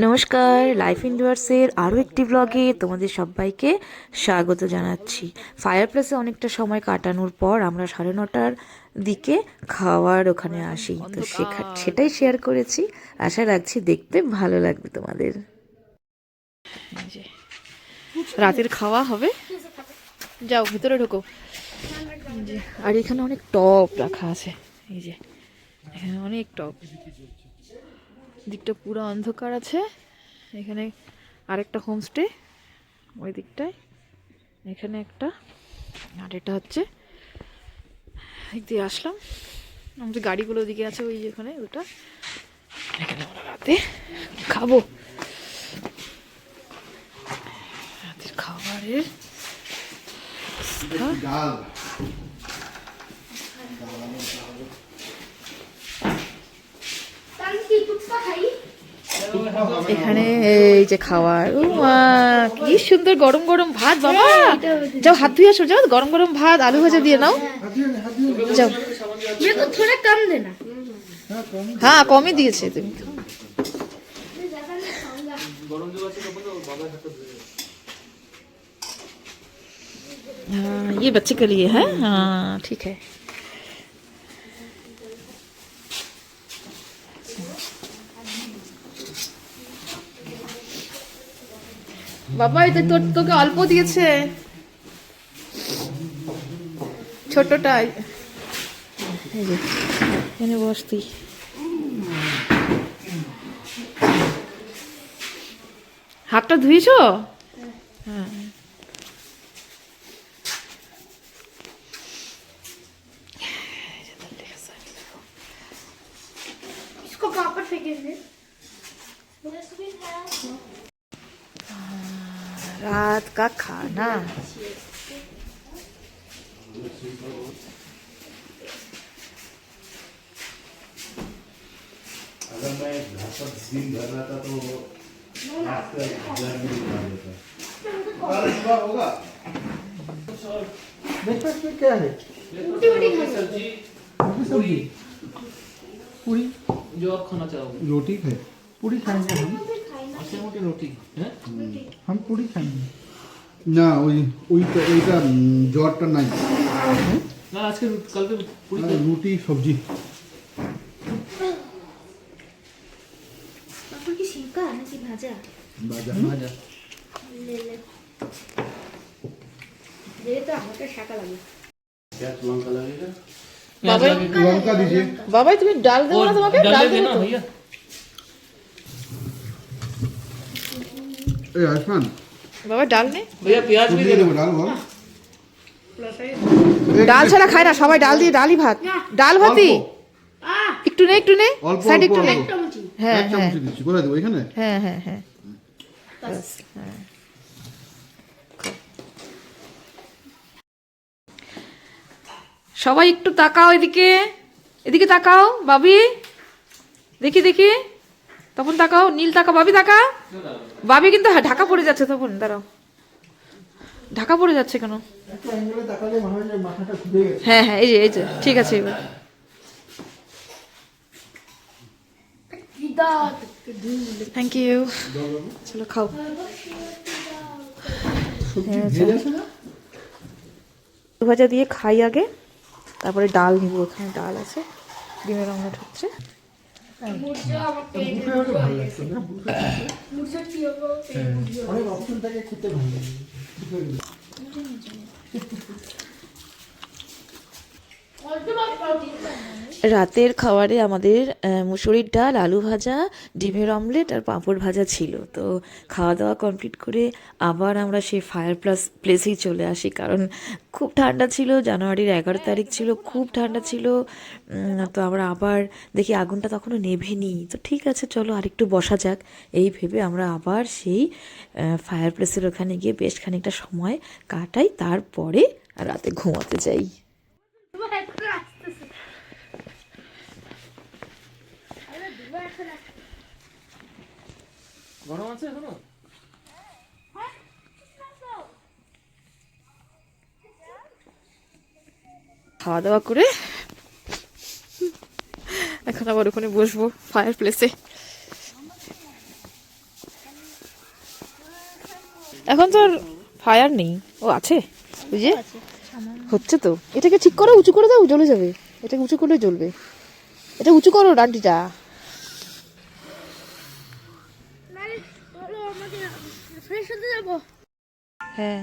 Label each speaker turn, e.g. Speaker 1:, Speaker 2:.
Speaker 1: নমস্কার, লাইফ ইনডোয়ার্সের আরও একটি ব্লগে তোমাদের সবাইকে স্বাগত জানাচ্ছি। ফায়ার প্লেসে অনেকটা সময় কাটানোর পর আমরা 9:30টার দিকে খাওয়ার ওখানে আসি, তো সেটাই শেয়ার করেছি। আশা রাখছি দেখতে ভালো লাগবে তোমাদের। রাতের খাওয়া হবে, যাও ভিতরে ঢোকো। আর এখানে অনেক টব রাখা আছে, এই যে এখানে অনেক টব, দিকটা পুরো অন্ধকার আছে। এখানে আরেকটা হোমস্টে ওই দিকটায়, এখানে একটা, আর এটা হচ্ছে দিক দিয়ে আসলাম। আমাদের গাড়িগুলো ওদিকে আছে, ওই যেখানে ওটা, এখানে আমরা রাতে খাবো। রাতের খাবারের এখানে এই যে খাওয়ার, ও মা কি সুন্দর গরম গরম ভাত। বাবা যাও হাত ধুয়ে আসো, যাও গরম গরম ভাত আলু ভাজা দিয়ে নাও, যাও। হ্যাঁ কমই দিয়েছে, তুমি हाँ ये बच्चे के लिए है, हाँ ठीक है। বাবা এটা তোকে অল্প দিয়েছে, ছোটটাই। এই যে এখানে বস তুই। হাতটা ধুয়েছো? হ্যাঁ इसको कहाँ पर फेंकेंगे? रात का खाना
Speaker 2: अगर मैं घर पर दिन भर रहता तो होगा। ब्रेकफास्ट में क्या है?
Speaker 3: सब्जी
Speaker 2: सब्जी पूरी
Speaker 3: जो आप खाना चाहोगे।
Speaker 2: रोटी खाए, पूरी खाएंगे हम।
Speaker 3: अच्छी मोटी रोटी है,
Speaker 2: हम पूरी खाएंगे না। ওইটা জ্বরটা নাই
Speaker 3: না আজকে কালকে পুরি
Speaker 2: রুটি সবজি।
Speaker 4: পাপড় কি সিঙ্কা নাকি ভাজা?
Speaker 2: ভাজা
Speaker 3: ভাজা।
Speaker 4: যেহেতু আমাকে শাকা লাগে।
Speaker 2: পেঁয়াজ লঙ্কা লাগেगा।
Speaker 1: বাবাই
Speaker 2: লঙ্কা দিজিए।
Speaker 1: বাবাই তুমি ডাল দেবো না? তোমাকে ডাল
Speaker 3: डाल
Speaker 1: দেবো
Speaker 3: देना
Speaker 1: তো?
Speaker 3: भैया।
Speaker 2: এই আয়ুষ্মান
Speaker 1: বাবা ডাল নে।
Speaker 3: भैया प्याज भी
Speaker 2: দিয়ে
Speaker 3: दे
Speaker 2: দেবো ডাল বল।
Speaker 1: ডাল ছাড়া খায় না সবাই, ডাল দিয়ে ডালই ভাত, ডাল ভাতই। একটু নে একটু নে,
Speaker 2: অল্প
Speaker 1: সাইড
Speaker 2: অল্প
Speaker 1: একটু নে।
Speaker 2: অল্প।
Speaker 1: হ্যাঁ
Speaker 2: এক
Speaker 1: হ্যাঁ
Speaker 2: চামচ দিচ্ছি, কোথায় দেবো? এখানে।
Speaker 1: হ্যাঁ হ্যাঁ হ্যাঁ ব্যাস, হ্যাঁ। সবাই একটু তাকাও এদিকে, এদিকে তাকাও বাবি, দেখি দেখি, তখন তাকাও, নীল তাকাও, বাবি তাকা। বাবি কিন্তু ঢাকা পড়ে যাচ্ছে, তখন দাঁড়াও, ঢাকা পড়ে যাচ্ছে কেন?
Speaker 2: একটু অ্যাঙ্গেলে তাকালে মনে হয় যে মাথাটা ঘুরে গেছে।
Speaker 1: হ্যাঁ হ্যাঁ এই যে এই যে ঠিক আছে এবার। থ্যাংক ইউ, চলো খাও।
Speaker 2: সবজি ভেজে আছে না?
Speaker 1: আলু ভাজা দিয়ে খাই আগে, তারপরে ডাল নিব। ওখানে ডাল আছে, ডিমের অমলেট হচ্ছে।
Speaker 2: বুফে হলে ভালো লাগতো না? অনেক অপশন থাকে, খেতে ভালো লাগে।
Speaker 1: রাতের খাবারে আমাদের মুসুরির ডাল, আলু ভাজা, ডিমের অমলেট আর পাঁপড় ভাজা ছিল। তো খাওয়া দাওয়া কমপ্লিট করে আবার আমরা সেই ফায়ার প্লেসেই চলে আসি, কারণ খুব ঠান্ডা ছিল। জানুয়ারির 11 তারিখ ছিল, খুব ঠান্ডা ছিল। তো আমরা আবার দেখি আগুনটা তখনও নেভেনি, তো ঠিক আছে চলো আরেকটু বসা যাক, এই ভেবে আমরা আবার সেই ফায়ার প্লেসের ওখানে গিয়ে বেশ খানিকটা সময় কাটাই, তারপরে রাতে ঘুমাতে যাই।
Speaker 3: গরম আছে এখনো?
Speaker 1: খাওয়া দাওয়া করে এখন আবার ওখানে বসবো ফায়ার প্লেসে। এখন তো আর ফায়ার নেই, ও আছে ওই যে হচ্ছে তো। এটাকে ঠিক করো, উঁচু করে দাও, জ্বলে যাবে। এটাকে উঁচু করলে জ্বলবে। এটা উঁচু করো ডান্ডিটা।
Speaker 4: ফ্রেশ হতে যাবো।
Speaker 1: হ্যাঁ